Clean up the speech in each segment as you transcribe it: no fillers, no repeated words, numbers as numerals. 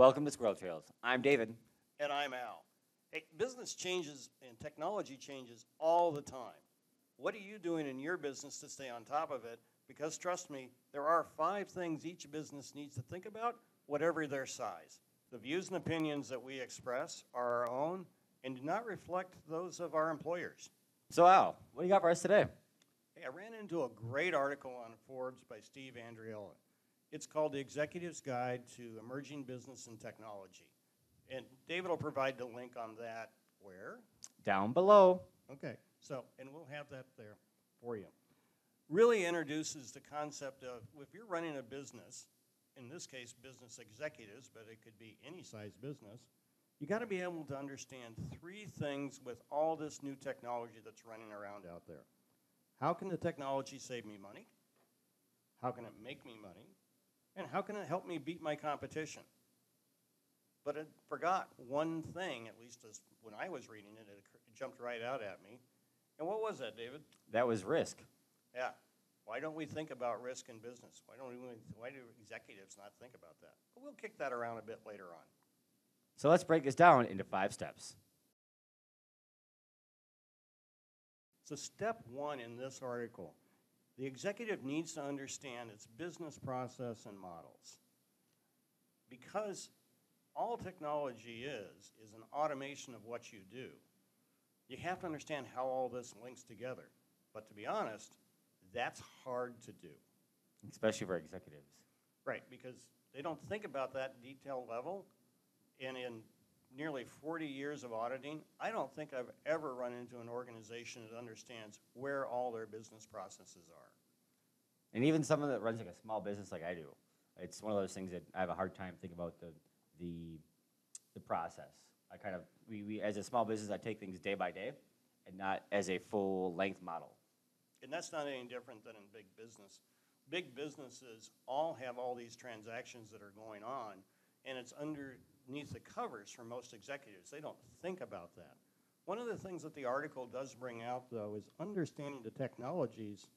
Welcome to Squirrel Trails. I'm David. And I'm Al. Hey, business changes and technology changes all the time. What are you doing in your business to stay on top of it? Because trust me, there are 5 things each business needs to think about, whatever their size. The views and opinions that we express are our own and do not reflect those of our employers. So Al, what do you got for us today? Hey, I ran into a great article on Forbes by Steve Andriella. It's called The Executive's Guide to Emerging Business and Technology. And David will provide the link on that where? Down below. Okay, and we'll have that there for you. Really introduces the concept of if you're running a business, in this case business executives, but it could be any size business, you got to be able to understand 3 things with all this new technology that's running around out there. How can the technology save me money? How can it make me money? And how can it help me beat my competition? But it forgot one thing, at least as when I was reading it, it jumped right out at me. And what was that, David? That was risk. Yeah. Why don't we think about risk in business? Why do executives not think about that? But we'll kick that around a bit later on. So let's break this down into 5 steps. So step 1 in this article, the executive needs to understand its business process and models. Because all technology is an automation of what you do. You have to understand how all this links together. But to be honest, that's hard to do. Especially for executives. Right, because they don't think about that detail level. And in nearly 40 years of auditing, I don't think I've ever run into an organization that understands where all their business processes are. And even someone that runs like a small business like I do, it's one of those things that I have a hard time thinking about the process. I kind of, we as a small business, I take things day by day and not as a full length model. And that's not any different than in big business. Big businesses all have all these transactions that are going on, and it's underneath the covers for most executives. They don't think about that. One of the things that the article does bring out, though, is understanding the technologies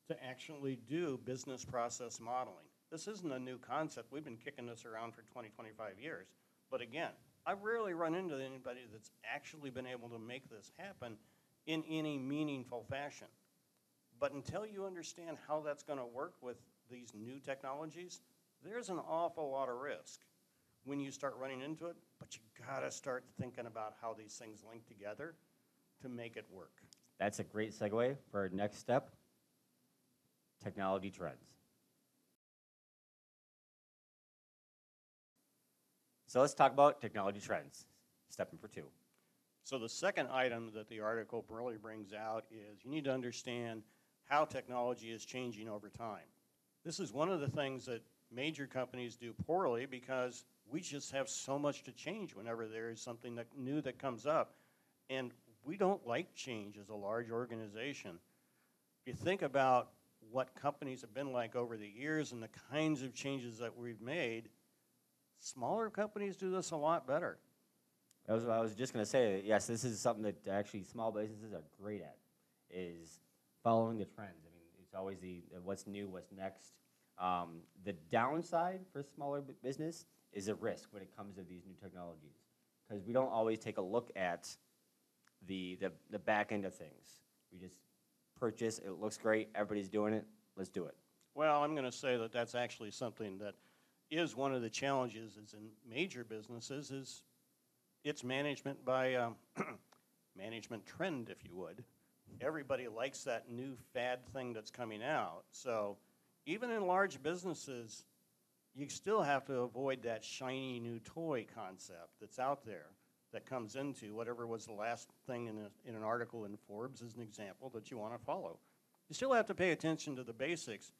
to actually do business process modeling. This isn't a new concept. We've been kicking this around for 20, 25 years. But again, I've rarely run into anybody that's actually been able to make this happen in any meaningful fashion. But until you understand how that's going to work with these new technologies, there's an awful lot of risk when you start running into it, but you gotta start thinking about how these things link together to make it work. That's a great segue for our next step, technology trends. So let's talk about technology trends, step number 2. So the second item that the article really brings out is you need to understand how technology is changing over time. This is one of the things that major companies do poorly because we just have so much to change whenever there is something new that comes up. And we don't like change as a large organization. If you think about what companies have been like over the years and the kinds of changes that we've made, smaller companies do this a lot better. I was just going to say, yes, this is something that actually small businesses are great at, is following the trends. I mean, it's always the what's new, what's next. The downside for smaller business is a risk when it comes to these new technologies, because we don't always take a look at the back end of things. We just purchase, it looks great, everybody's doing it, let's do it. Well, I'm going to say that that's actually something that is one of the challenges is in major businesses is it's management by management trend, if you would. Everybody likes that new fad thing that's coming out. So even in large businesses, you still have to avoid that shiny new toy concept that's out there that comes into whatever was the last thing in an article in Forbes as an example that you want to follow. You still have to pay attention to the basics,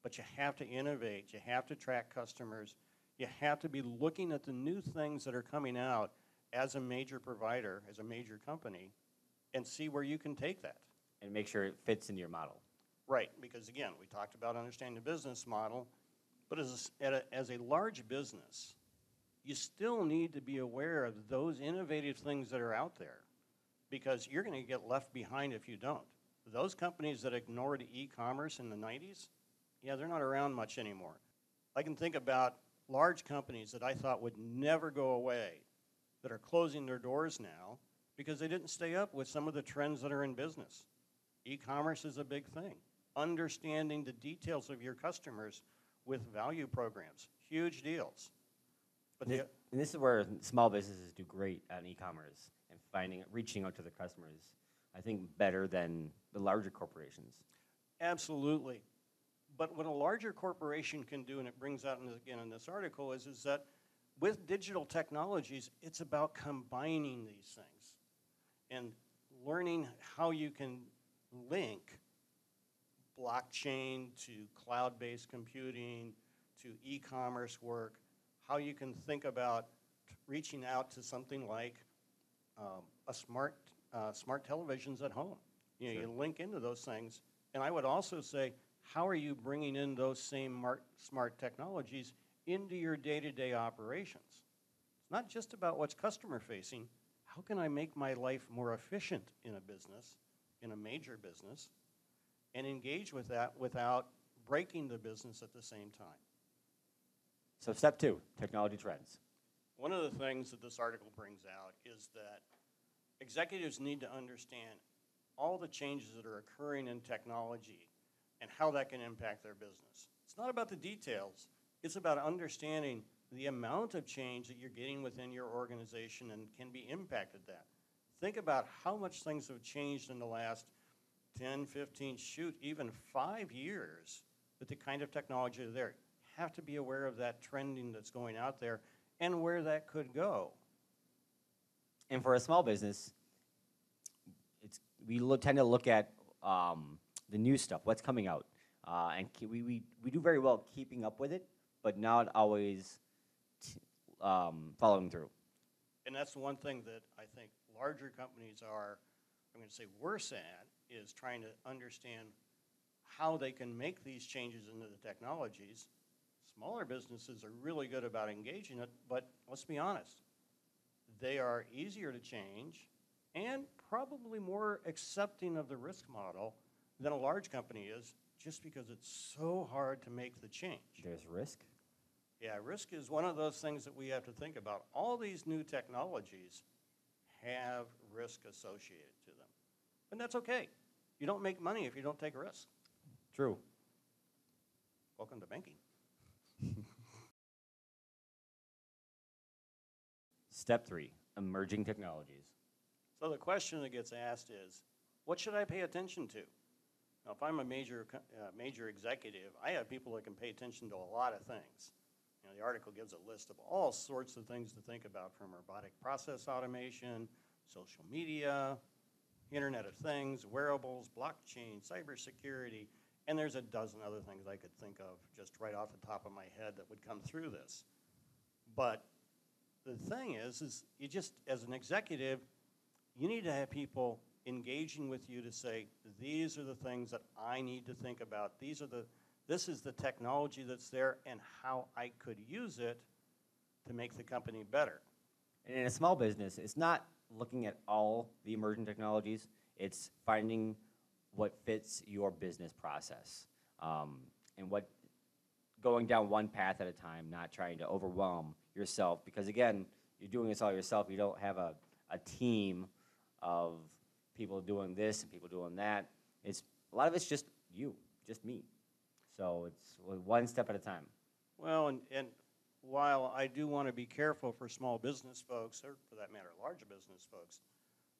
but you have to innovate. You have to track customers. You have to be looking at the new things that are coming out as a major provider, as a major company, and see where you can take that. And make sure it fits into your model. Right, because again, we talked about understanding the business model, but as a large business, you still need to be aware of those innovative things that are out there because you're going to get left behind if you don't. Those companies that ignored e-commerce in the 90s, yeah, they're not around much anymore. I can think about large companies that I thought would never go away that are closing their doors now because they didn't stay up with some of the trends that are in business. E-commerce is a big thing. Understanding the details of your customers with value programs, huge deals. But And this is where small businesses do great on e-commerce and reaching out to their customers, I think, better than the larger corporations. absolutely. But what a larger corporation can do, and it brings out again in this article, is that with digital technologies, it's about combining these things and learning how you can link blockchain to cloud-based computing to e-commerce work, how you can think about reaching out to something like a smart televisions at home. You know, Sure. you link into those things. And I would also say, how are you bringing in those same smart technologies into your day-to-day operations? It's not just about what's customer-facing. How can I make my life more efficient in a business, in a major business, and engage with that without breaking the business at the same time? So step 2, technology trends. One of the things that this article brings out is that executives need to understand all the changes that are occurring in technology and how that can impact their business. It's not about the details. It's about understanding the amount of change that you're getting within your organization and can be impacted that. Think about how much things have changed in the last 10, 15, shoot, even 5 years with the kind of technology that are there. Have to be aware of that trending that's going out there and where that could go. And for a small business, we tend to look at the new stuff, what's coming out. And we do very well keeping up with it, but not always following through. And that's the one thing that I think larger companies are, I'm going to say worse at, is trying to understand how they can make these changes into the technologies. Smaller businesses are really good about engaging it, but let's be honest, they are easier to change and probably more accepting of the risk model than a large company is, just because it's so hard to make the change. There's risk. Yeah, risk is one of those things that we have to think about. All these new technologies have risk associated to them. And that's okay. You don't make money if you don't take risk. True. Welcome to banking. Step 3, emerging technologies. So the question that gets asked is, what should I pay attention to? Now, if I'm a major executive, I have people that can pay attention to a lot of things. You know, the article gives a list of all sorts of things to think about, from robotic process automation, social media, Internet of Things, wearables, blockchain, cybersecurity, and there's a dozen other things I could think of just right off the top of my head that would come through this. But the thing is you just, as an executive, you need to have people engaging with you to say, these are the things that I need to think about. This is the technology that's there and how I could use it to make the company better. And in a small business, it's not looking at all the emerging technologies. It's finding what fits your business process, and going down one path at a time, not trying to overwhelm yourself. Because again, you're doing this all yourself. You don't have a team of people doing this and people doing that. A lot of it's just you, just me. So it's one step at a time. Well, and while I do want to be careful for small business folks, or for that matter, large business folks,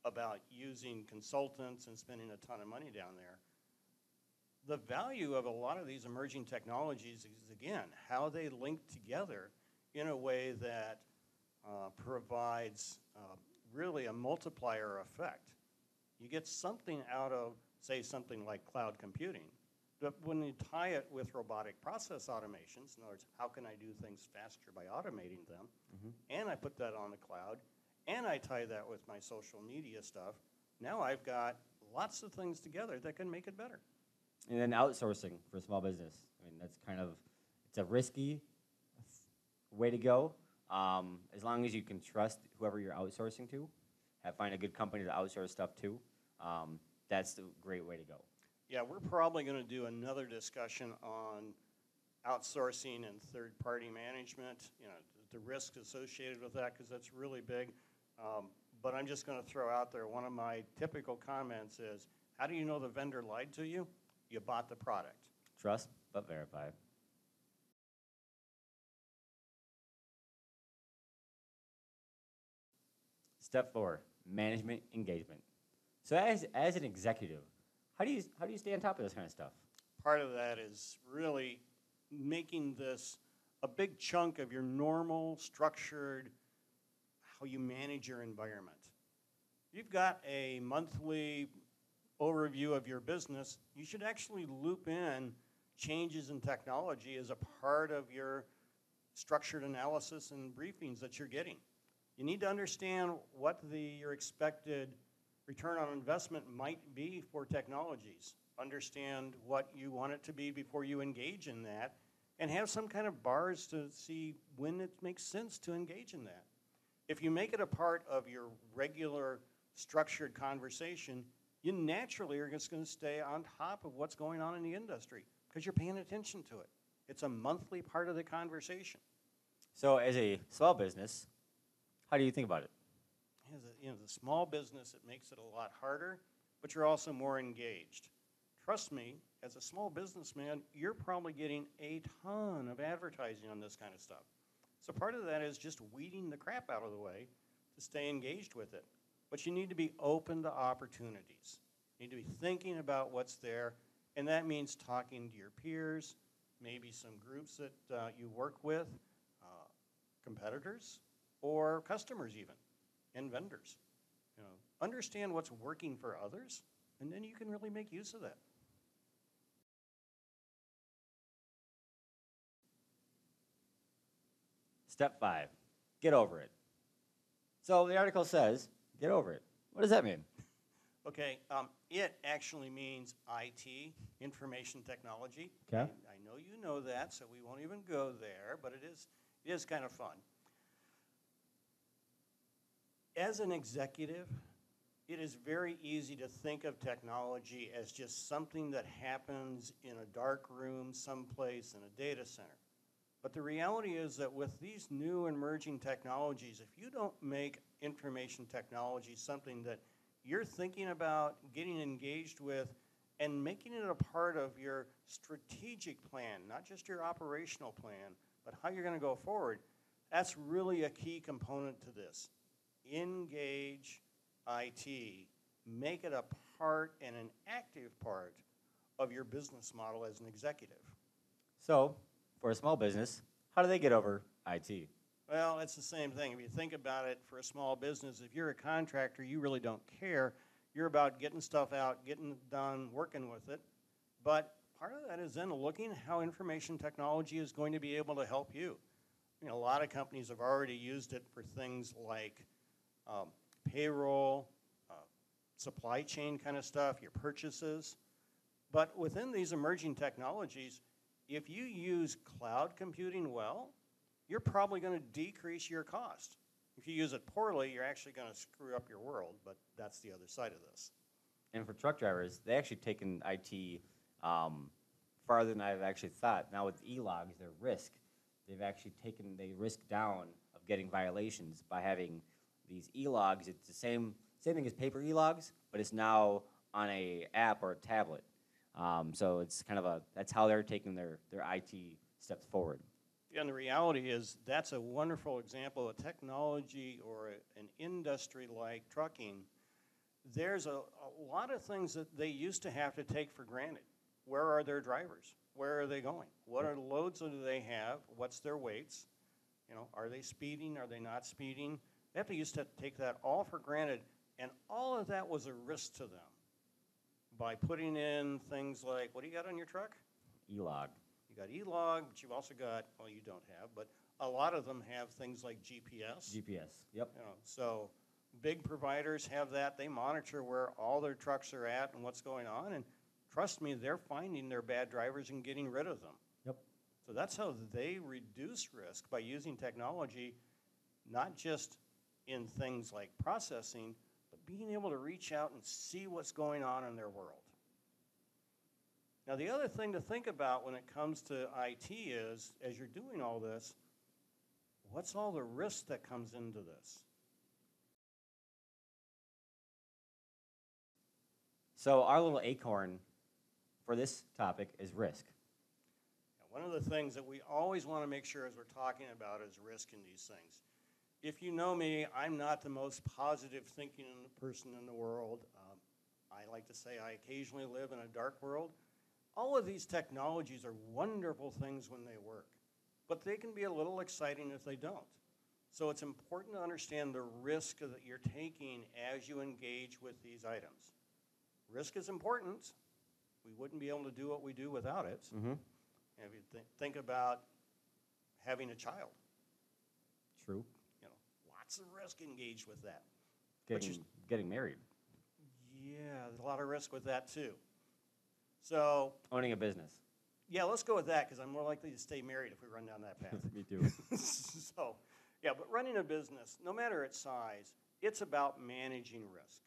about using consultants and spending a ton of money down there, the value of a lot of these emerging technologies is, again, how they link together in a way that provides really a multiplier effect. You get something out of, say, something like cloud computing, but when you tie it with robotic process automations, in other words, how can I do things faster by automating them, and I put that on the cloud, and I tie that with my social media stuff, now I've got lots of things together that can make it better. And then outsourcing for a small business. I mean, that's it's a risky way to go. As long as you can trust whoever you're outsourcing to, find a good company to outsource stuff to, that's the great way to go. Yeah, we're probably going to do another discussion on outsourcing and third-party management, the risk associated with that, because that's really big. But I'm just going to throw out there, one of my typical comments is, how do you know the vendor lied to you? You bought the product. Trust but verify. Step 4, management engagement. So as an executive, how do you stay on top of this kind of stuff? Part of that is really making this a big chunk of your normal, structured, how you manage your environment. You've got a monthly overview of your business. You should actually loop in changes in technology as a part of your structured analysis and briefings that you're getting. You need to understand what your expected return on investment might be for technologies. Understand what you want it to be before you engage in that, and have some kind of bars to see when it makes sense to engage in that. If you make it a part of your regular structured conversation, you naturally are just going to stay on top of what's going on in the industry because you're paying attention to it. It's a monthly part of the conversation. So as a small business, how do you think about it? As a small business, it makes it a lot harder, but you're also more engaged. Trust me, as a small businessman, you're probably getting a ton of advertising on this kind of stuff. So part of that is just weeding the crap out of the way to stay engaged with it. But you need to be open to opportunities. You need to be thinking about what's there, and that means talking to your peers, maybe some groups that you work with, competitors, or customers even, and vendors. Understand what's working for others, and then you can really make use of that. Step 5, get over it. So the article says, get over it. What does that mean? Okay, it actually means IT, information technology. Okay. I know you know that, so we won't even go there, but it is kind of fun. As an executive, it is very easy to think of technology as just something that happens in a dark room someplace in a data center. But the reality is that with these new emerging technologies, if you don't make information technology something that you're thinking about, getting engaged with, and making it a part of your strategic plan, not just your operational plan, but how you're going to go forward, that's really a key component to this. Engage IT. Make it a part and an active part of your business model as an executive. So, for a small business, how do they get over IT? Well, it's the same thing. If you think about it, for a small business, if you're a contractor, you really don't care. You're about getting stuff out, getting it done, working with it. But part of that is then looking at how information technology is going to be able to help you. A lot of companies have already used it for things like payroll, supply chain kind of stuff, your purchases. But within these emerging technologies, if you use cloud computing well, you're probably going to decrease your cost. If you use it poorly, you're actually going to screw up your world, but that's the other side of this. And for truck drivers, they actually taken IT farther than I've actually thought. Now with e-logs, their risk, they've actually taken the risk down of getting violations by having these e-logs. It's the same thing as paper e-logs, but it's now on a app or a tablet. So it's kind of that's how they're taking their IT steps forward. Yeah, and the reality is that's a wonderful example of technology or an industry like trucking. There's a lot of things that they used to have to take for granted. Where are their drivers? Where are they going? What are the loads that do they have? What's their weights? Are they speeding? Are they not speeding? They have to used to take that all for granted, and all of that was a risk to them. By putting in things like, what do you got on your truck? E-log. You got E-log, but you've also got, well, you don't have, but a lot of them have things like GPS. GPS, yep. So big providers have that. They monitor where all their trucks are at and what's going on, and trust me, they're finding their bad drivers and getting rid of them. Yep. So that's how they reduce risk, by using technology, not just in things like processing, but being able to reach out and see what's going on in their world. Now, the other thing to think about when it comes to IT is, as you're doing all this, what's all the risk that comes into this? So our little acorn for this topic is risk. One of the things that we always want to make sure as we're talking about is risk in these things. If you know me, I'm not the most positive thinking person in the world. I like to say I occasionally live in a dark world. All of these technologies are wonderful things when they work, but they can be a little exciting if they don't. So it's important to understand the risk that you're taking as you engage with these items. Risk is important. We wouldn't be able to do what we do without it. Mm-hmm. And if you think about having a child, True. you know, lots of risk engaged with that. Getting married. Yeah, there's a lot of risk with that too. So, Owning a business. yeah, let's go with that because I'm more likely to stay married if we run down that path. Me too. So, yeah, but running a business, no matter its size, it's about managing risk.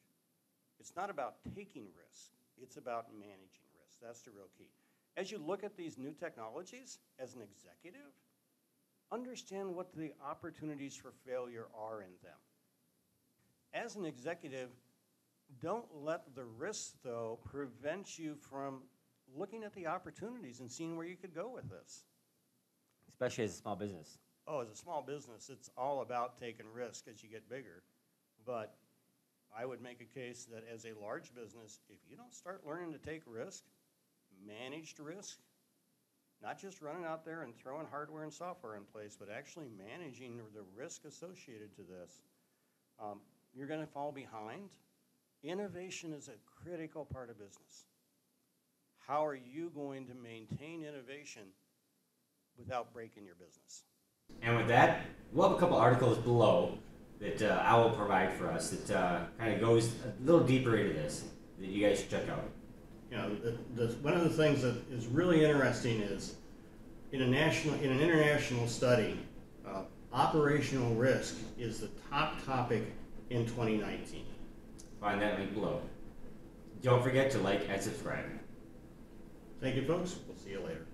It's not about taking risk. It's about managing risk. That's the real key. As you look at these new technologies, as an executive, understand what the opportunities for failure are in them. As an executive, don't let the risks, though, prevent you from looking at the opportunities and seeing where you could go with this. Especially as a small business. Oh, as a small business, it's all about taking risk as you get bigger. But I would make a case that as a large business, if you don't start learning to take risk, managed risk, not just running out there and throwing hardware and software in place, but actually managing the risk associated to this, you're going to fall behind. Innovation is a critical part of business. How are you going to maintain innovation without breaking your business? And with that, we'll have a couple articles below that I will provide for us that kind of goes a little deeper into this that you guys should check out. You know, one of the things that is really interesting is in an international study, operational risk is the top topic in 2019. Find that link below. Don't forget to like and subscribe. Thank you, folks. We'll see you later.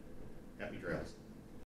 Happy trails.